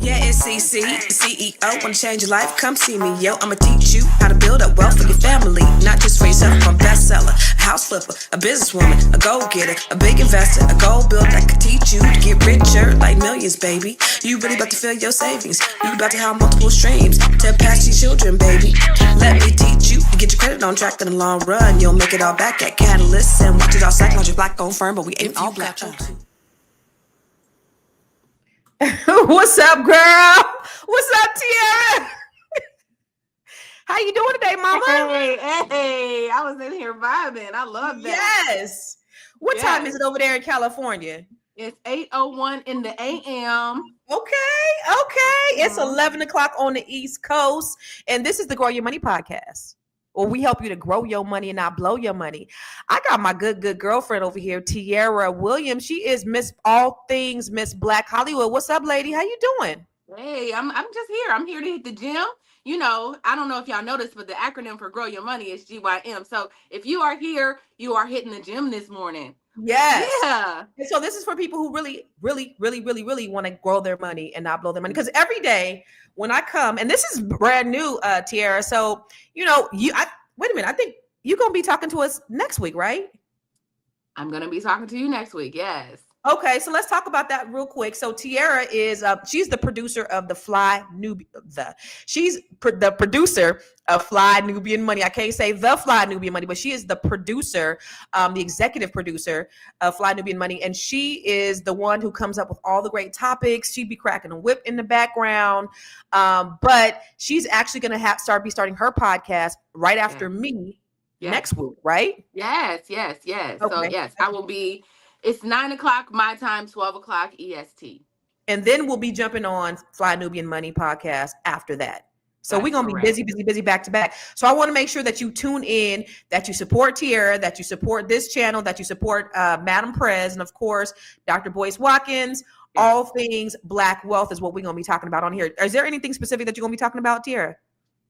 Yeah, it's CC, CEO. Wanna change your life? Come see me, yo. I'ma teach you how to build up wealth for your family, not just for yourself. I'm a bestseller, a house flipper, a businesswoman, a go-getter, a big investor, a gold builder that can teach you to get richer like millions, baby. You really about to fill your savings. You about to have multiple streams to pass your children, baby. Let me teach you to get your credit on track in the long run. You'll make it all back at Catalyst and watch it all psychology black-owned firm, but we ain't all black. What's up, girl? What's up, Tiara? How you doing today, mama? Hey, I was in here vibing. I love that. Yes. What time is it over there in California? It's 8:01 in the a.m. Okay. It's 11 o'clock on the East Coast, and this is the Grow Your Money podcast. Or we help you to grow your money and not blow your money. I got my good girlfriend over here, Tiara Williams. She is Miss All Things Miss Black Hollywood. What's up, lady? How you doing? Hey, I'm just here. I'm here to hit the gym. You know, I don't know if y'all noticed, but the acronym for Grow Your Money is GYM. So if you are here, you are hitting the gym this morning. Yes. Yeah. And so this is for people who really want to grow their money and not blow their money. Because every day when I come, and this is brand new, Tiara. So, you know, wait a minute. I think you're going to be talking to us next week, right? I'm going to be talking to you next week. Yes. Okay, so let's talk about that real quick. So Tiara is she's the producer of the she's the producer of Fly Nubian Money. I can't say the Fly Nubian Money, but she is the producer, the executive producer of Fly Nubian Money, and she is the one who comes up with all the great topics. She'd be cracking a whip in the background, but she's actually going to starting her podcast right after me next week, right? Yes. Okay. So yes, I will be. It's 9 o'clock my time, 12 o'clock EST. And then we'll be jumping on Fly Nubian Money podcast after that. So we're going to be busy back to back. So I want to make sure that you tune in, that you support Tiara, that you support this channel, that you support Madam Prez, and of course, Dr. Boyce Watkins. Yes. All things Black wealth is what we're going to be talking about on here. Is there anything specific that you're going to be talking about, Tiara?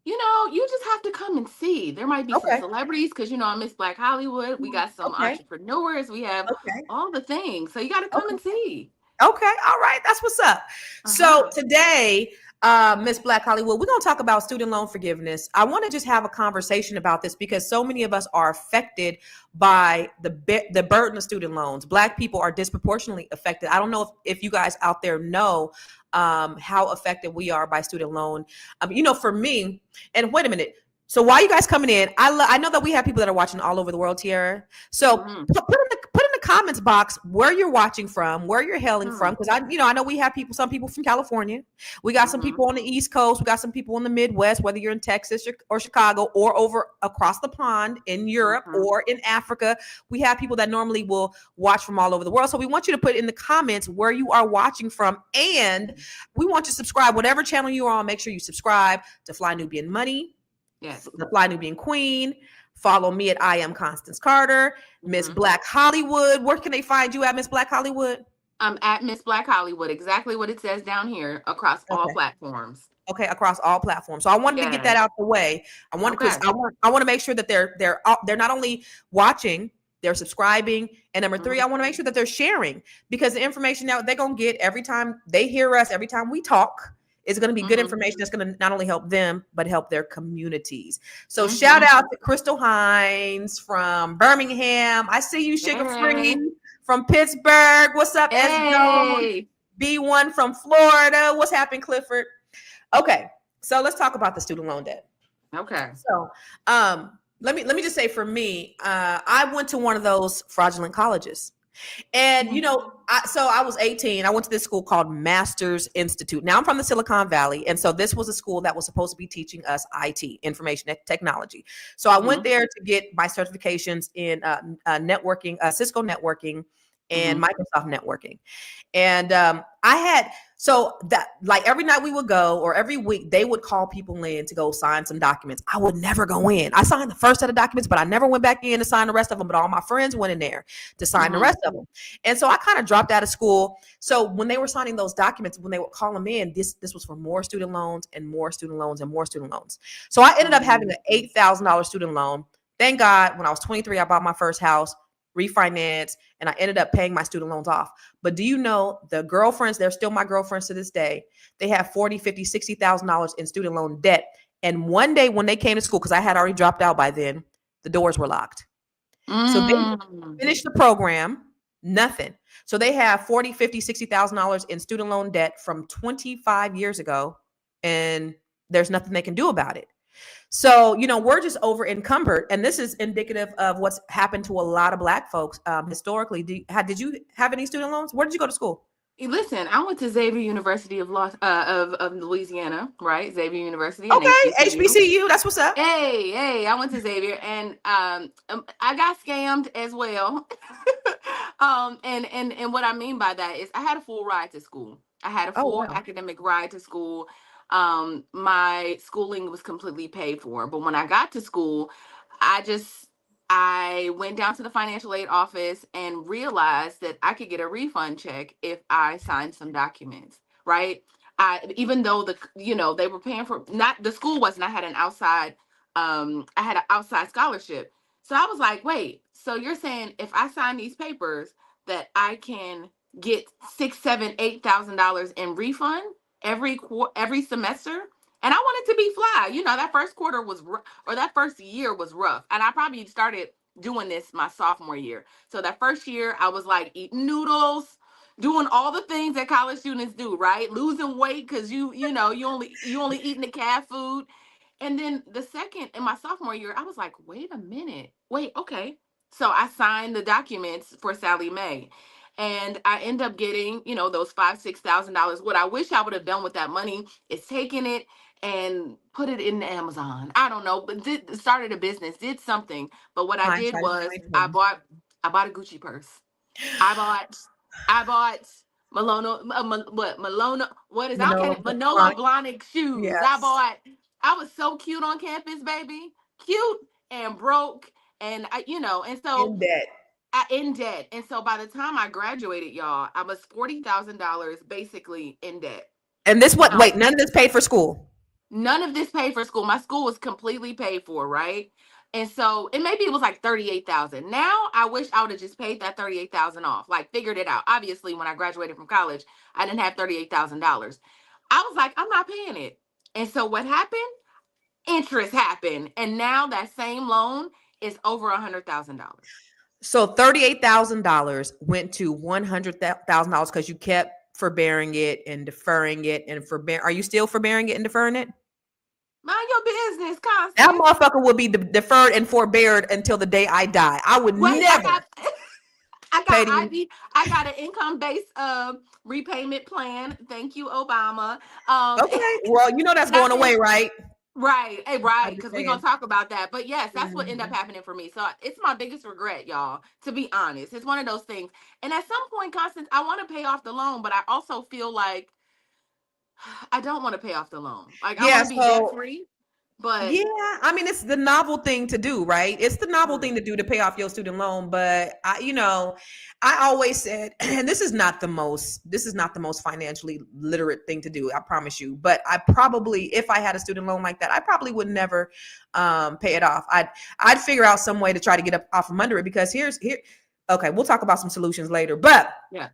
You know, you just have to come and see. There might be some celebrities because, you know, I'm Miss Black Hollywood. We got some entrepreneurs. We have all the things. So you got to come and see. Okay. All right. That's what's up. So today, Miss Black Hollywood, we're going to talk about student loan forgiveness. I want to just have a conversation about this because so many of us are affected by the burden of student loans. Black people are disproportionately affected. I don't know if you guys out there know how affected we are by student loan. You know, for me, and wait a minute. So while you guys coming in, I know that we have people that are watching all over the world, Tiara. So put in the comments box where you're watching from, where you're hailing from, because I know we have some people from California. We got some people on the East Coast. We got some people in the Midwest, whether you're in Texas or Chicago or over across the pond in Europe or in Africa. We have people that normally will watch from all over the world. So we want you to put in the comments where you are watching from, and we want you to subscribe. Whatever channel you are on, make sure you subscribe to Fly Nubian Money. Yes. The Fly Nubian Queen. Follow me at I Am Constance Carter. Miss Black Hollywood. Where can they find you at, Miss Black Hollywood? I'm at Miss Black Hollywood. Exactly what it says down here across all platforms. Okay, across all platforms. So I wanted to get that out the way. I want to make sure that they're not only watching, they're subscribing, and number 3, I want to make sure that they're sharing, because the information that they're gonna get every time they hear us, every time we talk, is going to be good information that's going to not only help them, but help their communities. So shout out to Crystal Hines from Birmingham. I see you, Sugar Free from Pittsburgh. What's up, Esco? B1 from Florida. What's happening, Clifford? Okay, so let's talk about the student loan debt. Okay. So let me just say, for me, I went to one of those fraudulent colleges. And, you know, I was 18. I went to this school called Masters Institute. Now I'm from the Silicon Valley. And so this was a school that was supposed to be teaching us IT, information technology. So I went there to get my certifications in networking, Cisco networking, and Microsoft networking. And so that, like, every night we would go, or every week they would call people in to go sign some documents. I would never go in. I signed the first set of documents, but I never went back in to sign the rest of them. But all my friends went in there to sign the rest of them. And so I kind of dropped out of school. So when they were signing those documents, when they would call them in, this was for more student loans and more student loans and more student loans. So I ended up having an $8,000 student loan. Thank God, when I was 23, I bought my first house. refinance, and I ended up paying my student loans off. But do you know the girlfriends, they're still my girlfriends to this day. They have 40, 50, $60,000 in student loan debt. And one day when they came to school, because I had already dropped out by then, the doors were locked. So they Mm. finished the program, nothing. So they have 40, 50, $60,000 in student loan debt from 25 years ago, and there's nothing they can do about it. So, we're just over encumbered. And this is indicative of what's happened to a lot of Black folks historically. Did you have any student loans? Where did you go to school? Listen, I went to Xavier University of Louisiana, right? Xavier University and Okay, HBCU. HBCU. That's what's up. Hey, I went to Xavier, and I got scammed as well. And what I mean by that is I had a full ride to school. I had a Oh, full wow. academic ride to school. My schooling was completely paid for, but when I got to school, I went down to the financial aid office and realized that I could get a refund check if I signed some documents, right? Even though they were paying for, not the school wasn't, I had an outside scholarship. So I was like, wait, so you're saying if I sign these papers that I can get $6, $7, $8,000 in refund every semester? And I wanted to be fly. That first quarter was or that first year was rough. And I probably started doing this my sophomore year. So that first year I was like eating noodles, doing all the things that college students do, right? Losing weight because you only eating the cat food. And then the second, in my sophomore year, I was like, wait a minute. Wait, okay. So I signed the documents for Sally Mae. And I end up getting, those $5,000, $6,000. What I wish I would have done with that money is taken it and put it in Amazon. I don't know, but started a business, did something. But what I did Hindsight is was 2020. I bought a Gucci purse. I bought Malona, what is, I Manolo can't, Manolo Blahnik. Blahnik shoes. Yes. I was so cute on campus, baby. Cute and broke. And and so In debt. I in debt. And so by the time I graduated, y'all, I was $40,000 basically in debt. And this what? Now, Wait, none of this paid for school. none of this paid for school. My school was completely paid for, right? And so, and maybe it was like 38,000. Now I wish I would have just paid that 38,000 off, like figured it out. Obviously, when I graduated from college, I didn't have $38,000. I was like, I'm not paying it. And so what happened? Interest happened. And now that same loan is over $100,000. So $38,000 went to $100,000 because you kept forbearing it and deferring it and forbear. Are you still forbearing it and deferring it? Mind your business, That Constance. motherfucker will be deferred and forbeared until the day I die. I would Wait, never pay to. I got an income based repayment plan. Thank you, Obama. Okay, well, that's not going that, away, right? right, hey, right, because we're gonna Understand. talk about that. But yes, that's what ended up Mhm. happening for me. So it's my biggest regret, y'all. To be honest, it's one of those things. And at some point, Constance, I want to pay off the loan, but I also feel like I don't want to pay off the loan. Like I want Yeah. to be debt So free, but yeah, I mean, it's the novel thing to do, right? It's the novel thing correct. to do to pay off your student loan. But I always said, and this is not the most financially literate thing to do, I promise you. But I probably, if I had a student loan like that, I probably would never pay it off. I'd figure out some way to try to get up off from under it, because here. Okay, we'll talk about some solutions later. But Yeah.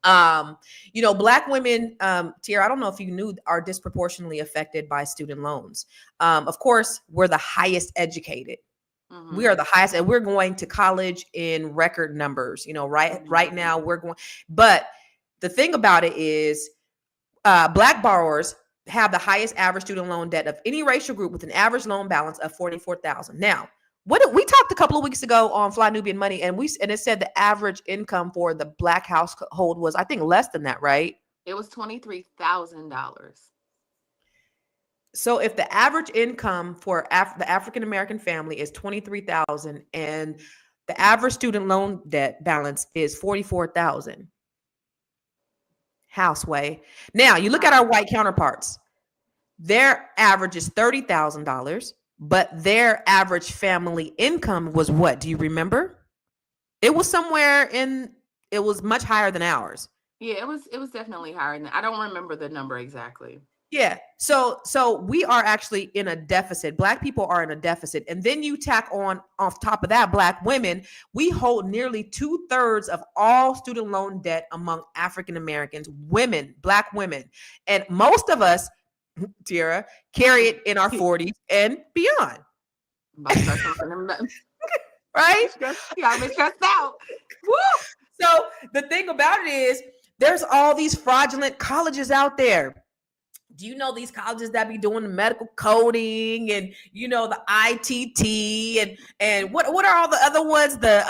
Black women, Tiara, I don't know if you knew, are disproportionately affected by student loans. Of course, we're the highest educated. Mm-hmm. We are the highest, and we're going to college in record numbers. Right Mm-hmm. right now we're going. But the thing about it is, Black borrowers have the highest average student loan debt of any racial group, with an average loan balance of $44,000. Now, what we talked a couple of weeks ago on Fly Nubian Money, and it said the average income for the Black household was, I think, less than that, right? It was $23,000. So if the average income for the African American family is 23,000, and the average student loan debt balance is 44,000, houseway. Now you look at our white counterparts. Their average is $30,000, but their average family income was what? Do you remember? It was it was much higher than ours. Yeah, it was definitely higher than, I don't remember the number exactly. Yeah. So we are actually in a deficit. Black people are in a deficit. And then you tack on top of that, Black women, we hold nearly 2/3 of all student loan debt among African Americans, women, Black women. And most of us, Tiara, carry it in our 40s and beyond. I'm about to start talking them. Right? You got me stressed out. Woo! So the thing about it is there's all these fraudulent colleges out there. Do you know these colleges that be doing the medical coding and the ITT and what are all the other ones? The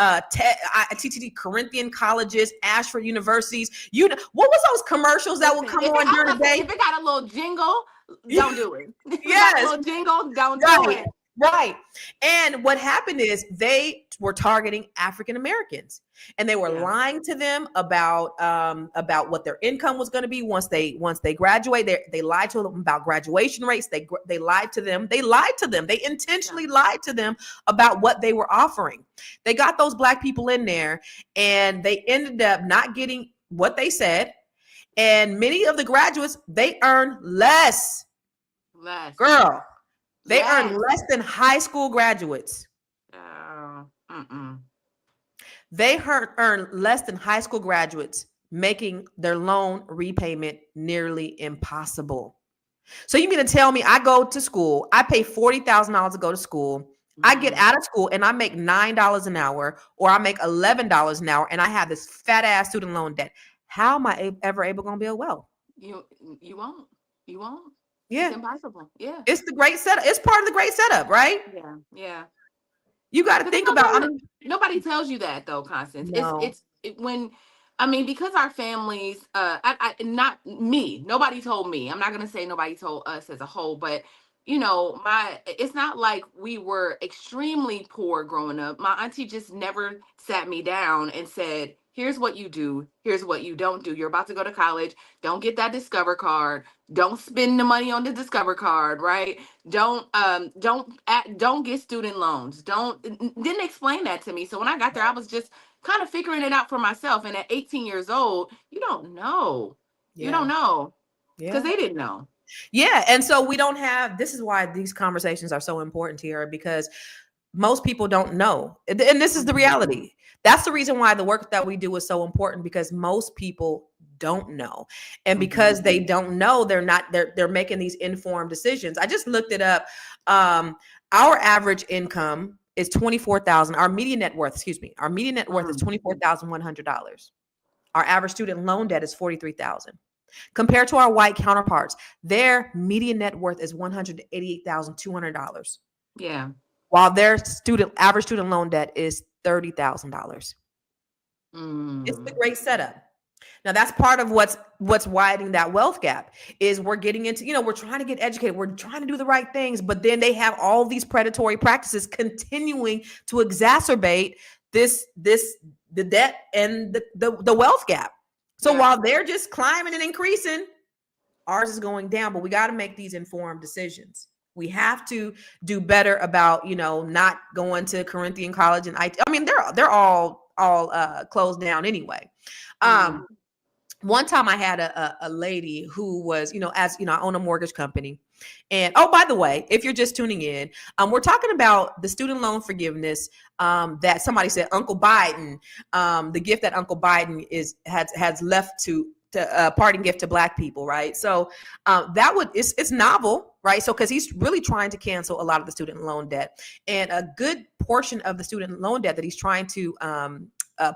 ITT Corinthian colleges, Ashford universities. What was those commercials that would come on during the day? If it got a little jingle, don't do it. Yes, a little jingle, don't do it. Right. And what happened is they were targeting African Americans, and they were lying to them about what their income was going to be once they graduate. They lied to them about graduation rates. They lied to them. They intentionally lied to them about what they were offering. They got those Black people in there, and they ended up not getting what they said. And many of the graduates, they earn less. Girl. They earn less than high school graduates. They earn less than high school graduates, making their loan repayment nearly impossible. So you mean to tell me I go to school, I pay $40,000 to go to school, I get out of school and I make $9 an hour, or I make $11 an hour, and I have this fat ass student loan debt? How am I ever able to build wealth? You won't. You won't. Yeah. It's impossible. Yeah. It's the great setup. It's part of the great setup, right? Yeah. Yeah. You got to think about it. Nobody tells you that though, Constance. No. It's when, because our families, not me, nobody told me. I'm not going to say nobody told us as a whole, but it's not like we were extremely poor growing up. My auntie just never sat me down and said, here's what you do. Here's what you don't do. You're about to go to college. Don't get that Discover card. Don't spend the money on the Discover card, right? Don't get student loans. Didn't explain that to me. So when I got there, I was just kind of figuring it out for myself. And at 18 years old, you don't know. You don't know. Because they didn't know. Yeah. And so we don't have, this is why these conversations are so important here, because most people don't know. And this is the reality. That's the reason why the work that we do is so important, because most people don't know. And because they don't know, they're making these informed decisions. I just looked it up. Our average income is $24,000. Our median net worth is $24,100. Our average student loan debt is $43,000. Compared to our white counterparts, their median net worth is $188,200. Yeah. While their average student loan debt is $30,000. It's the great setup. Now that's part of what's widening that wealth gap, is we're getting into, we're trying to get educated. We're trying to do the right things, but then they have all these predatory practices continuing to exacerbate the debt and the wealth gap. So while they're just climbing and increasing, ours is going down, but we got to make these informed decisions. We have to do better about, not going to Corinthian college and they're all closed down anyway. One time I had a lady who was, I own a mortgage company. And by the way, if you're just tuning in, we're talking about the student loan forgiveness that somebody said Uncle Biden, the gift that Uncle Biden has left to a parting gift to Black people, right? So it's novel, right? So because he's really trying to cancel a lot of the student loan debt, and a good portion of the student loan debt that he's trying to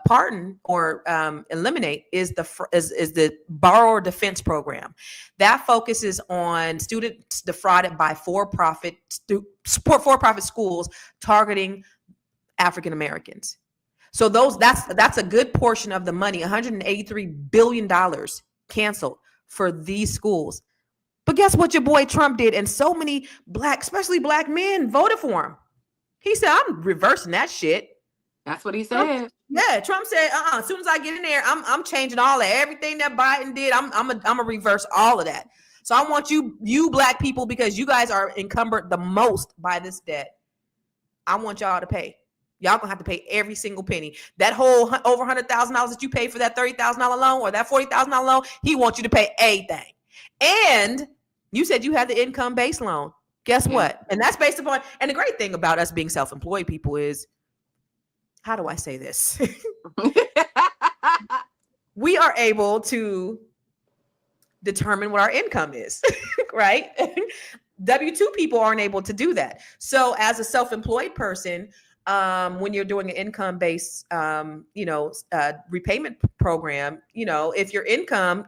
pardon or eliminate is the borrower defense program that focuses on students defrauded by for-profit schools targeting African Americans. So that's a good portion of the money, $183 billion canceled for these schools. But guess what your boy Trump did? And so many especially Black men, voted for him. He said, I'm reversing that shit. That's what he said. Trump said, as soon as I get in there, I'm changing all that. Everything that Biden did, I'm gonna reverse all of that. So I want you Black people, because you guys are encumbered the most by this debt. I want y'all to pay. Y'all gonna have to pay every single penny. That whole over $100,000 that you pay for that $30,000 loan or that $40,000 loan, he wants you to pay everything. And You said you had the income based loan. Guess Yeah. what? And that's based upon, and the great thing about us being self employed people is, how do I say this? We are able to determine what our income is, right? W 2 people aren't able to do that. So, as a self employed person, when you're doing an income based, repayment program, if your income,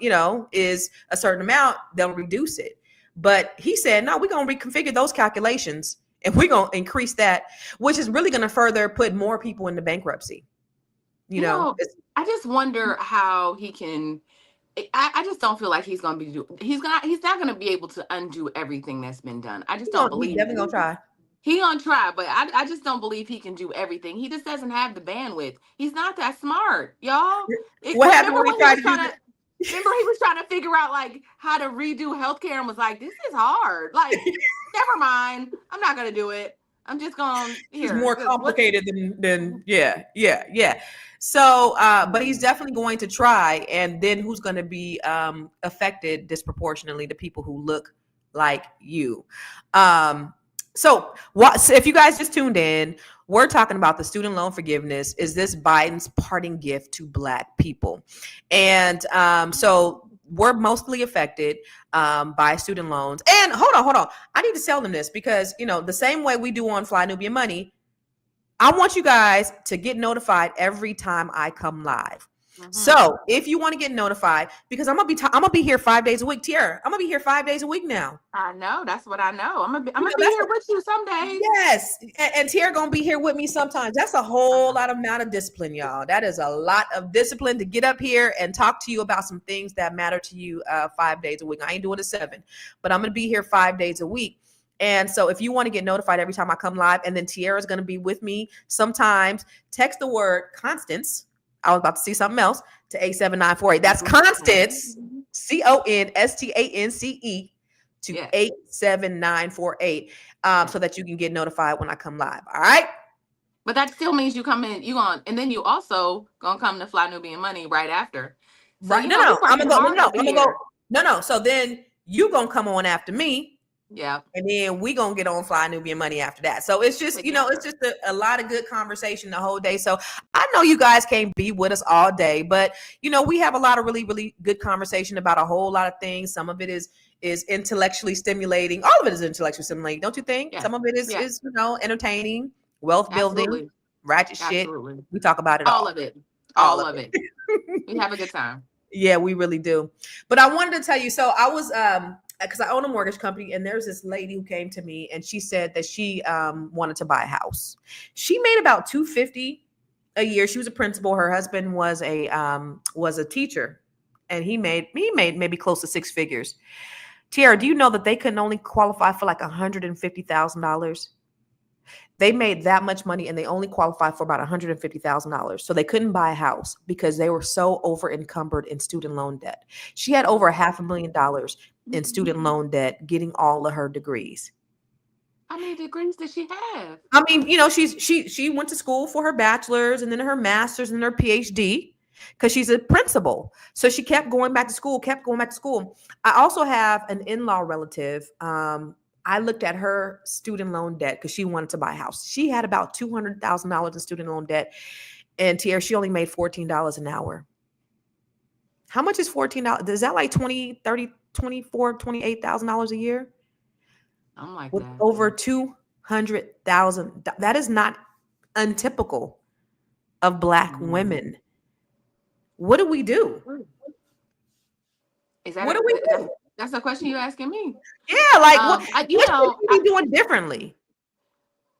is a certain amount, they'll reduce it. But he said, no, we're going to reconfigure those calculations and we're going to increase that, which is really going to further put more people into bankruptcy. You know, I just wonder how he can. I just don't feel like he's gonna be he's not gonna be able to undo everything that's been done. I just don't He's believe definitely going to try. he gonna try, but I just don't believe he can do everything. He just doesn't have the bandwidth. He's not that smart, y'all. What happened Remember when he when he tried was to do trying that? to remember he was trying to figure out like how to redo healthcare and was like, this is hard. Like, never mind. I'm not gonna do it. I'm just gonna It's here. more complicated than yeah. So, but he's definitely going to try, and then who's going to be affected disproportionately? The people who look like you. So, if you guys just tuned in, we're talking about the student loan forgiveness. Is this Biden's parting gift to Black people? And so we're mostly affected by student loans. And hold on. I need to tell them this because, the same way we do on Fly Nubian Money, I want you guys to get notified every time I come live. Mm-hmm. So if you want to get notified, because I'm gonna be here 5 days a week. Tiara, I'm gonna be here 5 days a week now. I know, that's what I know. I'm gonna be here with you some days. Yes, and Tiara gonna be here with me sometimes. That's a whole lot of amount of discipline, y'all. That is a lot of discipline to get up here and talk to you about some things that matter to you 5 days a week. I ain't doing it 7, but I'm gonna be here 5 days a week. And so if you want to get notified every time I come live, and then Tiara's going to be with me sometimes, text the word Constance. I was about to see something else to 87948. That's Constance, CONSTANCE to 87948 so that you can get notified when I come live. All right. But that still means you come in, and then you also gonna come to Fly Nubian Money right after. So, right. No, I'm gonna go. No. So then you gonna come on after me. Yeah. And then we gonna get on Fly Nubian Money after that. So it's just, it's just a lot of good conversation the whole day. So I know you guys can't be with us all day, but we have a lot of really, really good conversation about a whole lot of things. Some of it is intellectually stimulating. All of it is intellectually stimulating, don't you think? Yeah. Some of it is entertaining, wealth building, ratchet shit. We talk about it all. All of it. All of it. We have a good time. Yeah, we really do. But I wanted to tell you, so I was because I own a mortgage company, and there's this lady who came to me and she said that she wanted to buy a house. She made about $250 a year. She was a principal. Her husband was a teacher, and he made maybe close to 6 figures. Tiara, do you know that they couldn't only qualify for like $150,000? They made that much money and they only qualified for about $150,000. So they couldn't buy a house because they were so over encumbered in student loan debt. She had over $500,000 in student loan debt getting all of her degrees. How many degrees did she have? I mean, she went to school for her bachelor's and then her master's and her PhD because she's a principal. So she kept going back to school. I also have an in-law relative. I looked at her student loan debt because she wanted to buy a house. She had about $200,000 in student loan debt. And Tiara, she only made $14 an hour. How much is $14? Is that like $20, $30, $24, $28,000 a year? I'm like with that. Over $200,000. That is not untypical of Black women. What do we do? What do we do? That's a question you're asking me. Yeah, like what should we be doing differently?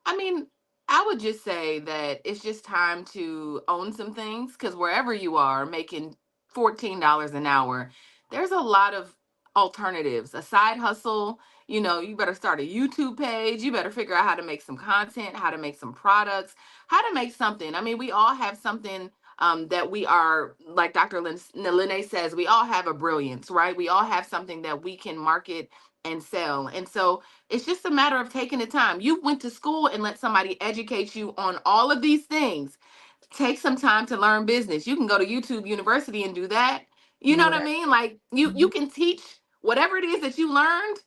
I mean, I would just say that it's just time to own some things, because wherever you are making $14 an hour, there's a lot of alternatives. A side hustle, you better start a YouTube page. You better figure out how to make some content, how to make some products, how to make something. I mean, we all have something that we are, like Dr. Lene says, we all have a brilliance, right? We all have something that we can market and sell. And so it's just a matter of taking the time. You went to school and let somebody educate you on all of these things. Take some time to learn business. You can go to YouTube University and do that. You know what I mean? Like you can teach whatever it is that you learned.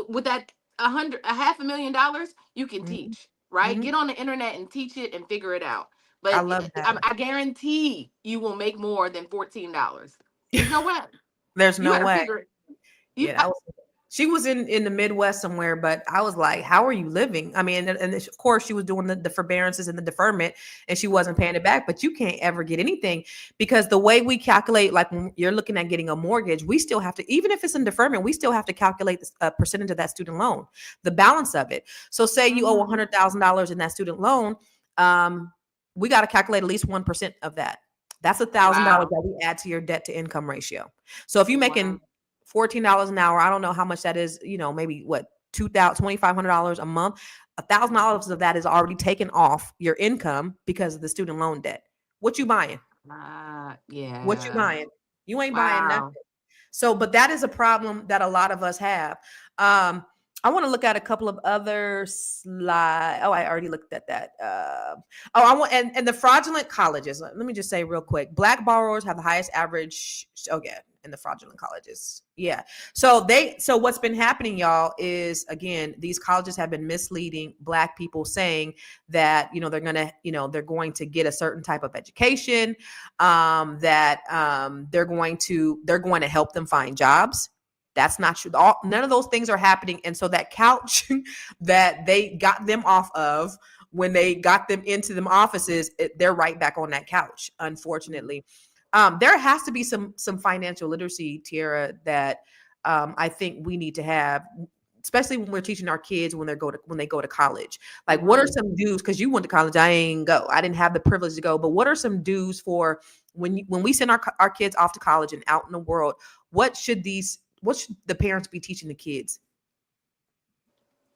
with that $500,000, you can Mhm. teach, right? Mhm. Get on the internet and teach it and figure it out. I But love that. I guarantee you will make more than $14. There's no way. There's You no better way. figure it. You Yeah, that was. She was in the Midwest somewhere, but I was like, "How are you living?" I mean, and of course, she was doing the forbearances and the deferment, and she wasn't paying it back. But you can't ever get anything because the way we calculate, like when you're looking at getting a mortgage, we still have to, even if it's in deferment, we still have to calculate a percentage of that student loan, the balance of it. So, say you owe $100,000 in that student loan, um, we got to calculate at least 1% of that. That's $1,000 wow. that we add to your debt to income ratio. So if you're Wow. making $14 an hour, I don't know how much that is, maybe what, $2,500 a month. $1,000 of that is already taken off your income because of the student loan debt. What you buying? What you Yeah. buying? You ain't buying nothing. Wow. So, but that is a problem that a lot of us have. I want to look at a couple of other slides. Oh, I already looked at that. I want and the fraudulent colleges. Let me just say real quick: Black borrowers have the highest average. Oh yeah, in the fraudulent colleges. Yeah. So what's been happening, y'all, is again these colleges have been misleading Black people, saying that they're going to get a certain type of education, that they're going to help them find jobs. That's not true. None of those things are happening. And so that couch that they got them off of when they got them into them offices, they're right back on that couch, unfortunately. There has to be some financial literacy, Tiara, that I think we need to have, especially when we're teaching our kids when they go to college. Like, what are some dues? Because you went to college, I ain't go. I didn't have the privilege to go. But what are some dues for when we send our kids off to college and out in the world? What should the parents be teaching the kids?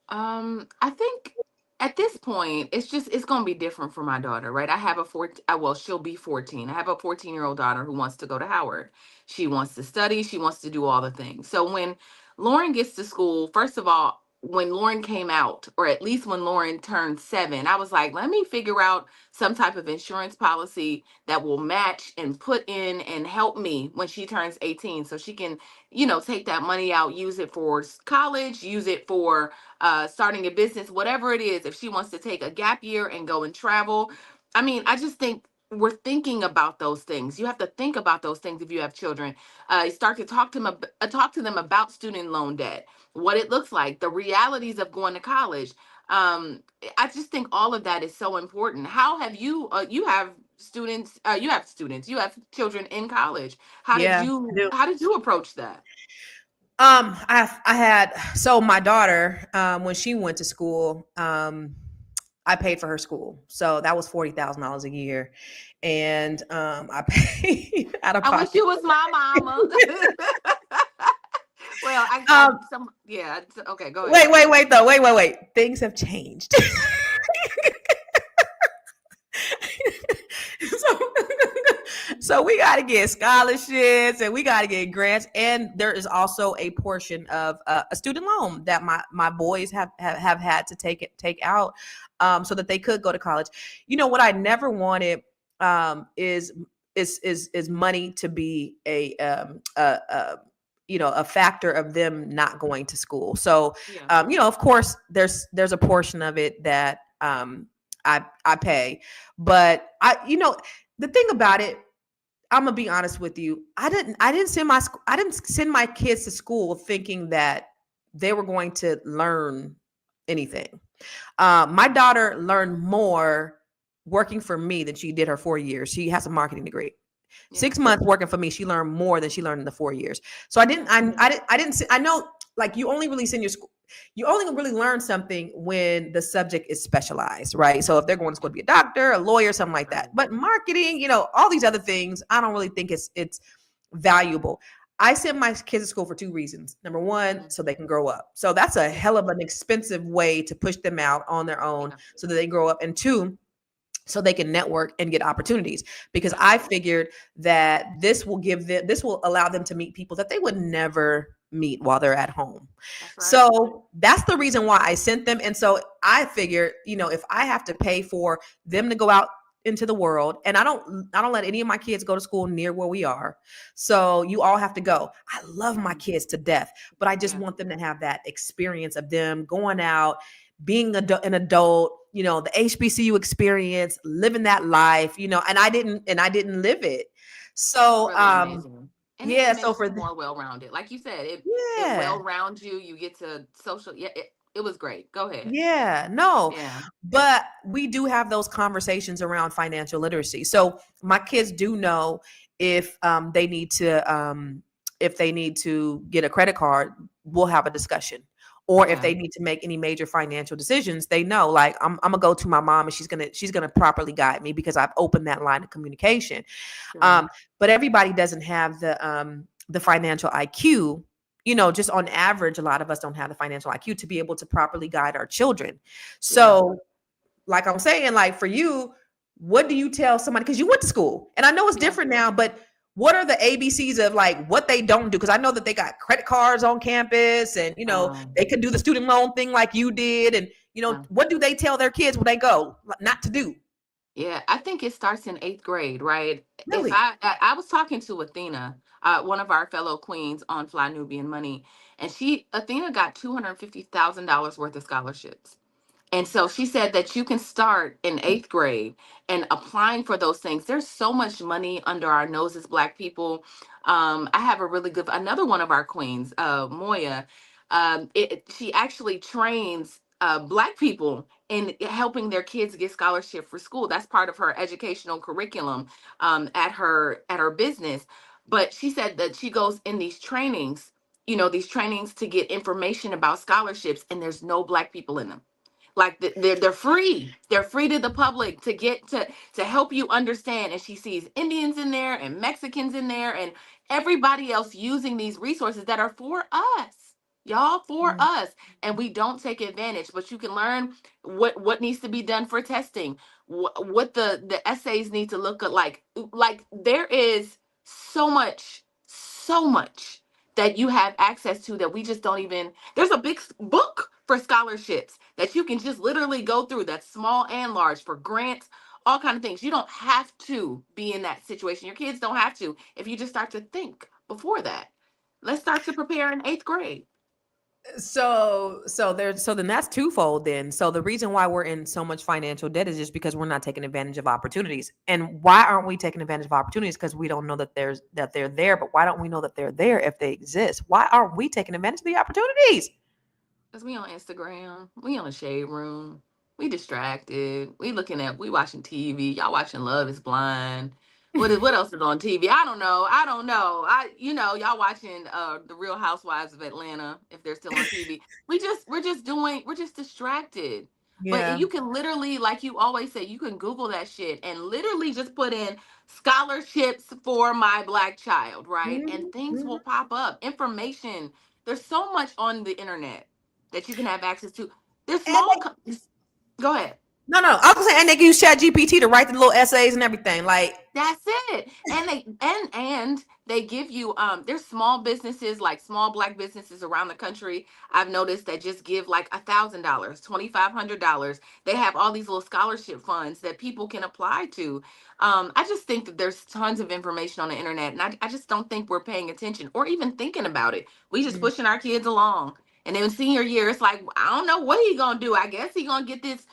I think at this point, it's gonna be different for my daughter, right? I have a well, she'll be 14. I have a 14-year-old daughter who wants to go to Howard. She wants to study, she wants to do all the things. So when Lauren gets to school, first of all, when Lauren came out, or at least when Lauren turned 7, I was like, let me figure out some type of insurance policy that will match and put in and help me when she turns 18 so she can, take that money out, use it for college, use it for starting a business, whatever it is, if she wants to take a gap year and go and travel. I mean, I just think we're thinking about those things. You have to think about those things if you have children. You start to talk to them about student loan debt, what it looks like, the realities of going to college. Um, I just think all of that is so important. How have you? You have students. You have children in college. Yeah, I do. How did you approach that? I had, so my daughter, when she went to school, I paid for her school, so that was $40,000 a year, and I paid out of I wish pocket. you was my mama. Well, Um, yeah. Okay, go ahead. wait, though, wait. Things have changed. so, so we got to get scholarships and we got to get grants, and there is also a portion of a student loan that my boys have had to take out, so that they could go to college. What I never wanted, is money to be a factor of them not going to school. So, Yeah. of course, there's a portion of it that I pay, but the thing about it, I'm gonna be honest with you. I didn't send my kids to school thinking that they were going to learn anything. My daughter learned more working for me than she did her 4 years. She has a marketing degree. Yeah. 6 months working for me, she learned more than she learned in the 4 years. So I know, like, you only really send your school. You only really learn something when the subject is specialized, right? So if they're going to school to be a doctor, a lawyer, something like that. But marketing, all these other things, I don't really think it's valuable. I send my kids to school for 2 reasons. Number one, so they can grow up. So that's a hell of an expensive way to push them out on their own so that they grow up. And 2, so they can network and get opportunities, because I figured that this will allow them to meet people that they would never meet while they're at home. That's right. So that's the reason why I sent them. And so I figured, if I have to pay for them to go out into the world, and I don't let any of my kids go to school near where we are. So you all have to go. I love my kids to death, but I just Yeah. want them to have that experience of them going out, being an adult, the HBCU experience, living that life, and I didn't live it. It's So really amazing. And it yeah, so makes for you more well-rounded. Like you said, it yeah. well-rounds you. You get to social. Yeah, it was great. Go ahead. Yeah, no, Yeah. but we do have those conversations around financial literacy. So my kids do know if they need to get a credit card, we'll have a discussion. Or if Yeah. they need to make any major financial decisions, they know like I'm gonna go to my mom and she's gonna properly guide me because I've opened that line of communication. Sure. Um, but everybody doesn't have the financial IQ. Just on average, a lot of us don't have the financial IQ to be able to properly guide our children. Yeah. So, like I'm saying, like for you, what do you tell somebody? Because you went to school, and I know it's Yeah. different now, but what are the ABCs of like what they don't do? Because I know that they got credit cards on campus, and Um. they could do the student loan thing like you did, and Yeah. what do they tell their kids when they go not to do? Yeah, I think it starts in eighth grade, right? If Really? I was talking to Athena, one of our fellow queens on Fly Nubian Money, and Athena got $250,000 worth of scholarships. And so she said that you can start in eighth grade and applying for those things. There's so much money under our noses, Black people. I have a really good, another one of our queens, Moya. She actually trains Black people in helping their kids get scholarship for school. That's part of her educational curriculum at her business. But she said that she goes in these trainings to get information about scholarships, and there's no Black people in them. Like they're free. They're free to the public to get to help you understand. And she sees Indians in there and Mexicans in there and everybody else using these resources that are for us, y'all, for Mm. us. And we don't take advantage. But you can learn what needs to be done for testing, what the essays need to look at. Like there is so much that you have access to that we just don't even. There's a big book for scholarships that you can just literally go through, that's small and large, for grants, all kind of things. You don't have to be in that situation. Your kids don't have to if you just start to think before that. Let's start to prepare in eighth grade. So then that's twofold then. So the reason why we're in so much financial debt is just because we're not taking advantage of opportunities. And why aren't we taking advantage of opportunities? Because we don't know that they're there. But why don't we know that they're there if they exist? Why aren't we taking advantage of the opportunities? Because we on Instagram, we on the shade room, we distracted, we watching TV. Y'all watching Love is Blind. What else is on TV? I don't know. I don't know. Y'all watching the Real Housewives of Atlanta if they're still on TV. We're just distracted. But Yeah. you can literally, like you always say, you can Google that shit and literally just put in scholarships for my Black child, right? And Mhm, things mhm. will pop up. Information. There's so much on the internet that you can have access to. There's And small companies. Go ahead. no. I was saying, and they can use Chat GPT to write the little essays and everything. Like, That's it. And they give you there's small businesses, like small Black businesses around the country. I've noticed that just give like $1,000, $2,500. They have all these little scholarship funds that people can apply to. I just think that there's tons of information on the internet, and I just don't think we're paying attention or even thinking about it. We just mm, pushing our kids along. And then senior year, it's like, I don't know what he gonna do. I guess he gonna get this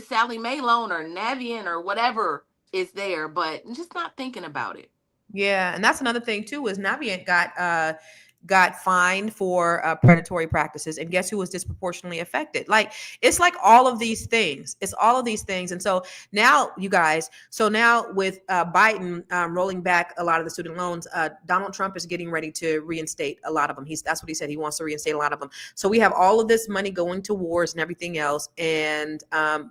Sally Mae loan or Navient or whatever is there, but just not thinking about it. yeah, and that's another thing too. Is Navient got fined for predatory practices, and guess who was disproportionately affected? Like it's like all of these things. It's all of these things, and so now you guys. So now with Biden rolling back a lot of the student loans, Donald Trump is getting ready to reinstate a lot of them. That's what he said. He wants to reinstate a lot of them. So we have all of this money going to wars and everything else, and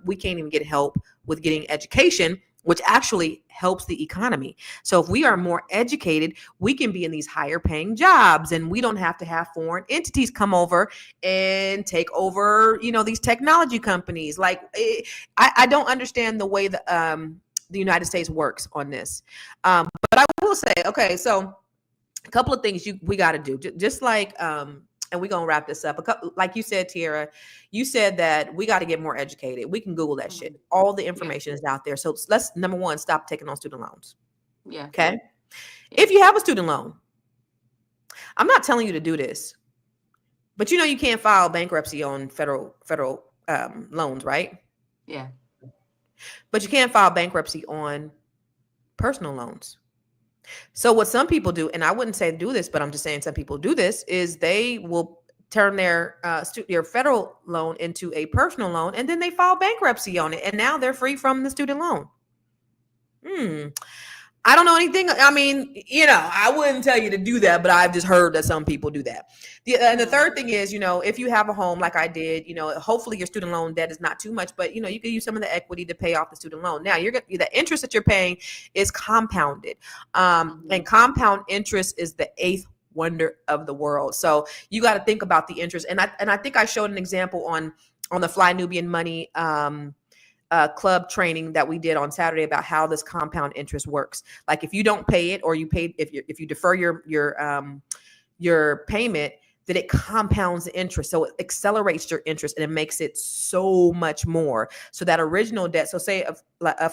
we can't even get help with getting education, which actually helps the economy. So if we are more educated, we can be in these higher paying jobs, and we don't have to have foreign entities come over and take over, these technology companies. Like I don't understand the way the United States works on this. But I will say, okay, so a couple of things we got to do, just like and we're gonna wrap this up. Like you said, Tiara, you said that we got to get more educated. We can Google that Mhm. shit. All the Yeah. information is out there. So let's, number one, stop taking on student loans. Yeah. Okay. Yeah. If you have a student loan, I'm not telling you to do this, but you can't file bankruptcy on federal loans, right? Yeah. But you can't file bankruptcy on personal loans. So what some people do, and I wouldn't say do this, but I'm just saying some people do this, is they will turn their federal loan into a personal loan, and then they file bankruptcy on it, and now they're free from the student loan. I don't know anything. I mean, I wouldn't tell you to do that, but I've just heard that some people do that. And the third thing is, if you have a home like I did, hopefully your student loan debt is not too much, but you can use some of the equity to pay off the student loan. Now the interest that you're paying is compounded, and compound interest is the eighth wonder of the world. So you got to think about the interest. And I think I showed an example on the Fly Nubian Money club training that we did on Saturday about how this compound interest works. Like if you don't pay it, or if you defer your payment, then it compounds the interest. So it accelerates your interest and it makes it so much more. So that original debt. So say,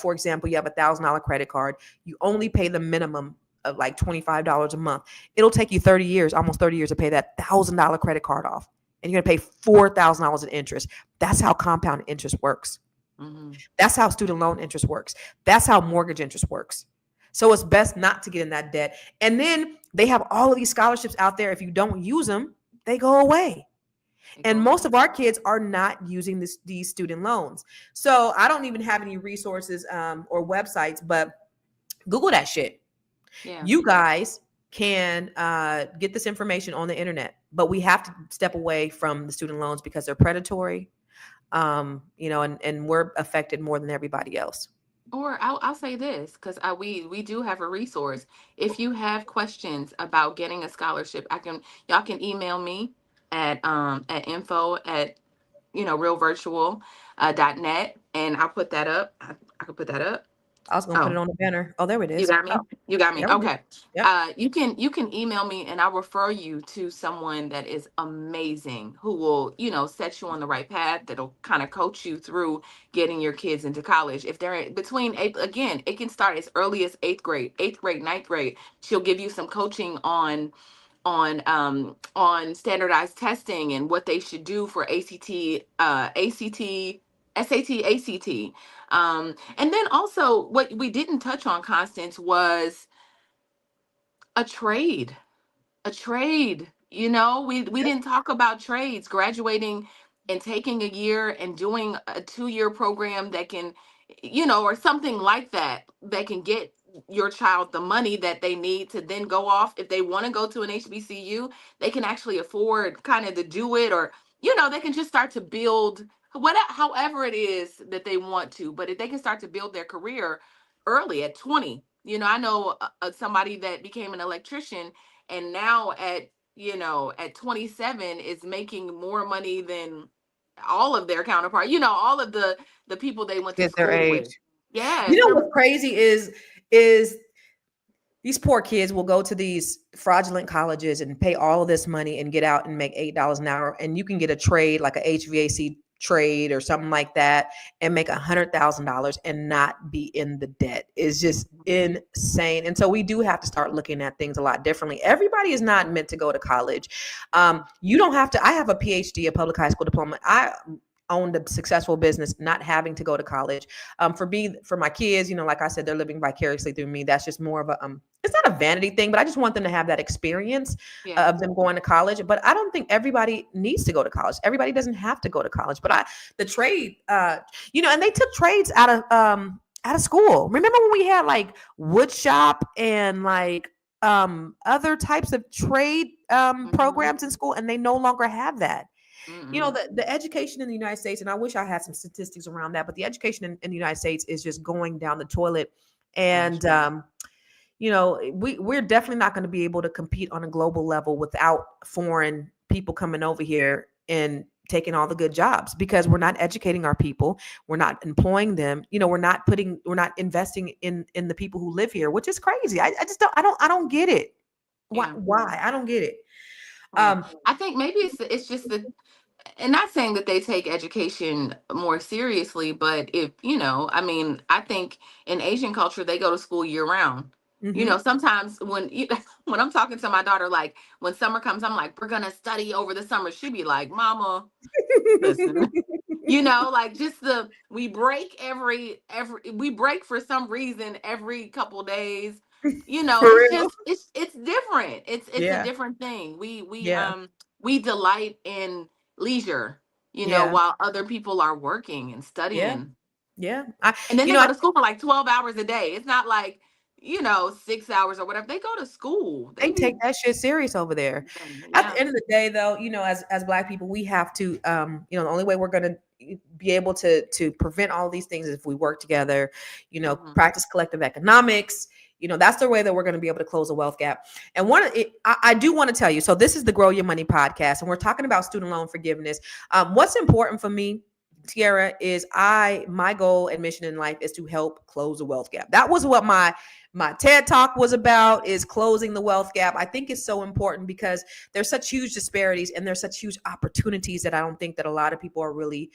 for example, you have $1,000 credit card, you only pay the minimum of like $25 a month. It'll take you almost 30 years to pay that $1,000 credit card off. And you're going to pay $4,000 in interest. That's how compound interest works. That's how student loan interest works. That's how mortgage interest works. So it's best not to get in that debt. And then they have all of these scholarships out there. If you don't use them, they go away. And most of our kids are not using these student loans. So I don't even have any resources or websites, but Google that shit. Yeah. You guys can get this information on the internet, but we have to step away from the student loans because they're predatory. And we're affected more than everybody else. Or I'll say this, because we do have a resource. If you have questions about getting a scholarship, y'all can email me at info@realvirtual.net, and I'll put that up. I could put that up. I was gonna put it on the banner. Oh, there it is. You got me. You got me. Okay. Yep. You can email me, and I'll refer you to someone that is amazing, who will set you on the right path. That'll kind of coach you through getting your kids into college. If they're between again, it can start as early as 8th grade, 9th grade. She'll give you some coaching on standardized testing and what they should do for SAT, ACT. And then also what we didn't touch on, Constance, was a trade. We didn't talk about trades, graduating and taking a year and doing a 2-year program that can, or something like that can get your child the money that they need to then go off. If they want to go to an HBCU, they can actually afford kind of to do it, or they can just start to build however it is that they want to. But if they can start to build their career early at 20, I know somebody that became an electrician, and now at 27 is making more money than all of their counterparts, all of the people they went to school with. Yeah. What's crazy is these poor kids will go to these fraudulent colleges and pay all of this money and get out and make $8 an hour. And you can get a trade, like a HVAC trade or something like that, and make $100,000 and not be in the debt. Is just insane. And so we do have to start looking at things a lot differently. Everybody is not meant to go to college. You don't have to. I have a PhD, a public high school diploma. I owned a successful business, not having to go to college. For my kids, like I said, they're living vicariously through me. That's just more of a, it's not a vanity thing, but I just want them to have that experience of them going to college. But I don't think everybody needs to go to college. Everybody doesn't have to go to college. But the trade, and they took trades out of school. Remember when we had like wood shop and like other types of trade programs in school, and they no longer have that. The education in the United States, and I wish I had some statistics around that, but the education in the United States is just going down the toilet. And, we're definitely not going to be able to compete on a global level without foreign people coming over here and taking all the good jobs, because we're not educating our people. We're not employing them. We're not investing in the people who live here, which is crazy. I don't get it. Why? I don't get it. Right. I think maybe it's just the, and not saying that they take education more seriously, but if I mean, I think in Asian culture they go to school year round. Hmm. Sometimes when when I'm talking to my daughter, like when summer comes, I'm like, we're gonna study over the summer. She'd be like, Mama, listen, like just we break every we break for some reason every couple days. For It's real. just it's different. It's a Yeah. different thing. Yeah. We delight in leisure, Yeah. while other people are working and Yeah. studying. Yeah. And then they I go to school for like 12 hours a day. It's not like, 6 hours or whatever. They go to school. They they be take that shit serious over there. At the yeah. end of the day, though, as Black people, we have to, the only way we're gonna be able to prevent all these things is if we work together. Hmm. Practice collective economics. That's the way that we're going to be able to close a wealth gap. And I do want to tell you. So this is the Grow Your Money podcast, and we're talking about student loan forgiveness. What's important for me, Tiara, is my goal and mission in life is to help close the wealth gap. That was what my TED talk was about, is closing the wealth gap. I think it's so important because there's such huge disparities and there's such huge opportunities that I don't think that a lot of people are really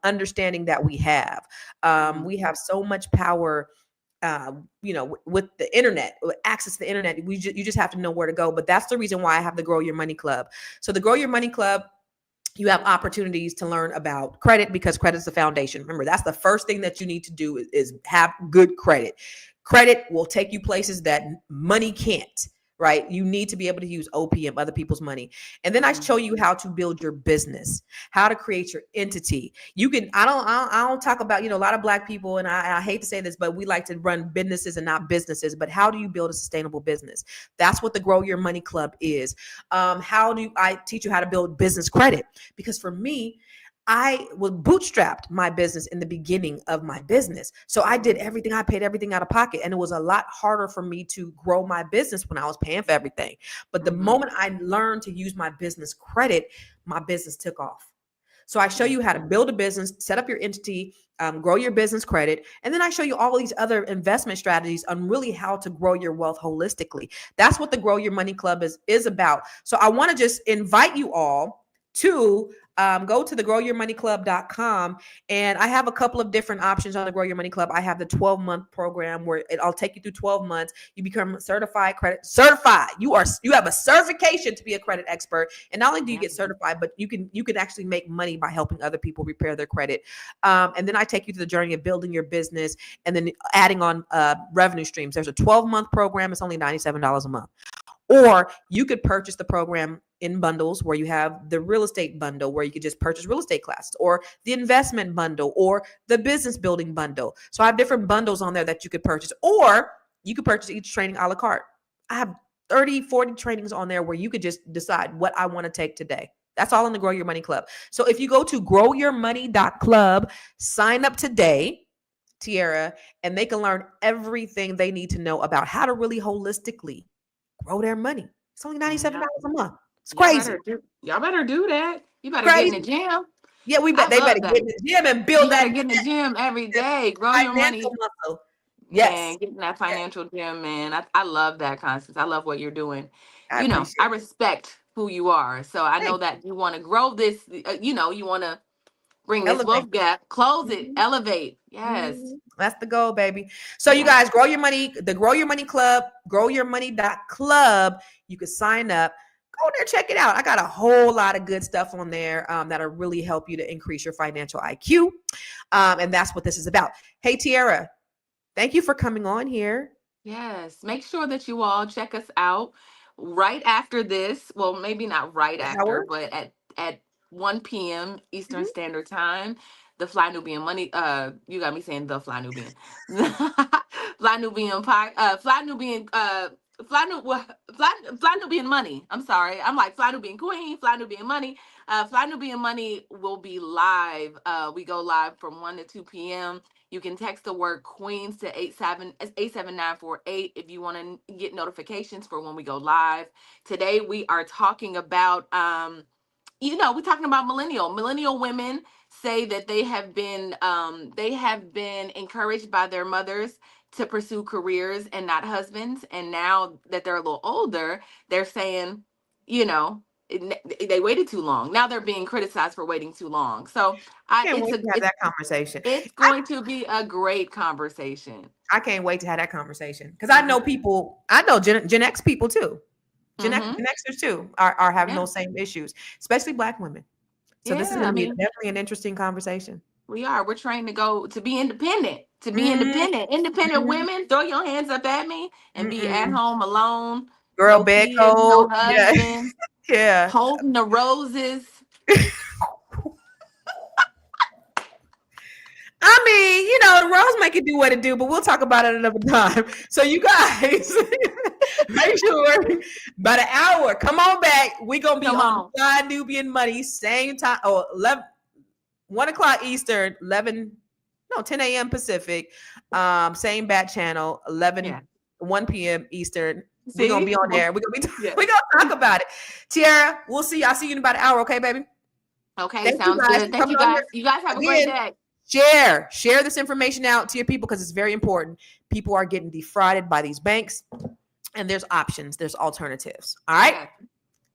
understanding that we have. Hmm. We have so much power, with the internet, with access to the internet. You just have to know where to go. But that's the reason why I have the Grow Your Money Club. So the Grow Your Money Club, you have opportunities to learn about credit, because credit is the foundation. Remember, that's the first thing that you need to do is have good credit. Credit will take you places that money can't, right? You need to be able to use OPM, other people's money. And then I Hmm. show you how to build your business, how to create your entity. You can, I don't talk about, a lot of Black people, and I hate to say this, but we like to run businesses and not businesses. But how do you build a sustainable business? That's what the Grow Your Money Club is. How do I teach you how to build business credit? Because for me, I was bootstrapped my business in the beginning of my business. So I did Hmm. everything, I paid everything out of pocket. And it was a lot harder for me to grow my business when I was paying for everything. But the Hmm. moment I learned to use my business credit, my business took off. So I show you how to build a business, set up your entity, grow your business credit, and then I show you all these other investment strategies on really how to grow your wealth holistically. That's what the Grow Your Money Club is about. So I want to just invite you all to go to the growyourmoneyclub.com, and I have a couple of different options on the Grow Your Money Club. I have the 12-month program where I'll take you through 12 months. You become certified. You have a certification to be a credit expert. And not only do you Yeah. get certified, but you can actually make money by helping other people repair their credit. And then I take you through the journey of building your business and then adding on revenue streams. There's a 12-month program. It's only $97 a month. Or you could purchase the program in bundles, where you have the real estate bundle, where you could just purchase real estate classes, or the investment bundle, or the business building bundle. So I have different bundles on there that you could purchase, or you could purchase each training a la carte. I have 30, 40 trainings on there where you could just decide what I want to take today. That's all in the Grow Your Money Club. So if you go to growyourmoney.club, sign up today, Tiara, and they can learn everything they need to know about how to really holistically grow their money. It's only Yeah. $97 a month. It's Y'all crazy. better do y'all better do that. You better get in the Crazy. gym. Yeah, I they better love get that. in the gym and You build better that get in the gym every day. Grow your financial money. muscle. Yes. Man, getting that Yes. financial gym, man. I love that, Constance. I love what you're doing. I I appreciate it. respect who you are. So I know Thank you. that you want to grow this, you want to bring this Elevate. wealth gap, close it, Mhm. elevate. Yes. That's the goal, baby. So you Yes. guys, grow your money, the Grow Your Money Club, growyourmoney.club. You can sign up. Go there, check it out. I got a whole lot of good stuff on there that'll really help you to increase your financial IQ. And that's what this is about. Hey, Tiara, thank you for coming on here. Yes. Make sure that you all check us out right after this. Well, maybe not right after, Howard. but at 1 p.m. Eastern Mhm. Standard Time. The Fly Nubian Money. You got me saying the Fly Nubian. Fly Nubian Pie. Fly Nubian. Fly Nubian Money. I'm sorry. I'm like Fly Nubian Queen. Fly Nubian Money. Fly Nubian Money will be live. We go live from 1 to 2 p.m. You can text the word Queens to 87948 if you want to get notifications for when we go live. Today we are talking about we're talking about millennial women say that they have been encouraged by their mothers to pursue careers and not husbands, and now that they're a little older, they're saying, you know They waited too long. Now they're being criticized for waiting too long. So I can't wait to have that conversation. It's going to be a great conversation. I can't wait to have that conversation because I know people. I know Gen X people too. Gen Xers too are having those same issues, especially Black women. So this is going to be definitely an interesting conversation. We're trained to be independent, independent women. Throw your hands up at me and be at home alone. Girl, no bed kids, cold. no husband. Yeah. Holding the roses. I mean, the rose make it do what it do, but we'll talk about it another time. So you guys, make sure by the hour, come on back. We're going to be on Nubian Money, same time, 1 o'clock Eastern, 10 a.m. Pacific, same bat channel, 1 p.m. Eastern. We're going to be on there. We're going to talk about it. Tiara, we'll see you. I'll see you in about an hour. Okay, baby? Okay, sounds good. Thank you guys. You guys have a great day. Share this information out to your people because it's very important. People are getting defrauded by these banks, and there's options. There's alternatives. All right.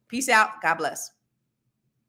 Peace out. God bless.